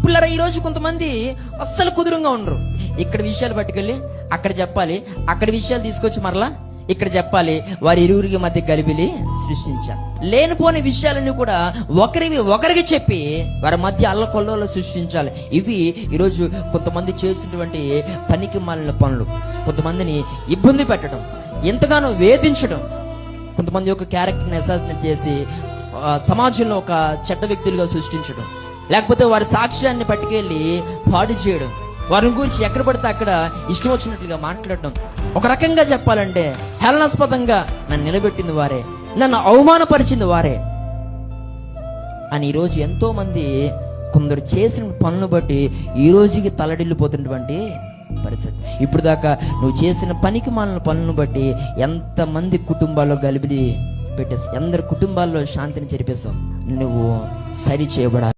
పిల్లరా, ఈరోజు కొంతమంది అస్సలు కుదురుగా ఉండరు. ఇక్కడ విషయాలు పట్టుకెళ్ళి అక్కడ చెప్పాలి, అక్కడ విషయాలు తీసుకొచ్చి మరలా ఇక్కడ చెప్పాలి. వారి ఇరువురికి మధ్య గలిబిలి సృష్టించారు. లేనిపోని విషయాలన్నీ కూడా ఒకరికి చెప్పి వారి మధ్య అల్లకొల్లలో సృష్టించాలి. ఇవి ఈరోజు కొంతమంది చేస్తున్నటువంటి పనికి మాలిన పనులు. కొంతమందిని ఇబ్బంది పెట్టడం, ఎంతగానో వేధించడం, కొంతమంది యొక్క క్యారెక్టర్ని అసాసినేట్ చేసి సమాజంలో ఒక చెడ్డ వ్యక్తులుగా సృష్టించడం, లేకపోతే వారి సాక్ష్యాన్ని పట్టుకెళ్ళి పాడు చేయడం, వారిని గురించి ఎక్కడ పడితే అక్కడ ఇష్టం వచ్చినట్లుగా మాట్లాడడం. ఒక రకంగా చెప్పాలంటే హేళనాస్పదంగా నన్ను నిలబెట్టింది వారే, నన్ను అవమానపరిచింది వారే అని ఈరోజు ఎంతో మంది కొందరు చేసిన పనులను బట్టి ఈ రోజుకి తలడిల్లిపోతున్నటువంటి పరిస్థితి. ఇప్పుడు దాకా నువ్వు చేసిన పనికి మాలిన పనులను బట్టి ఎంతమంది కుటుంబాల్లో గలిబిలి పెట్టేస్తావు, ఎందరి కుటుంబాల్లో శాంతిని చెరిపేస్తావు. నువ్వు సరి చేయబడాలి.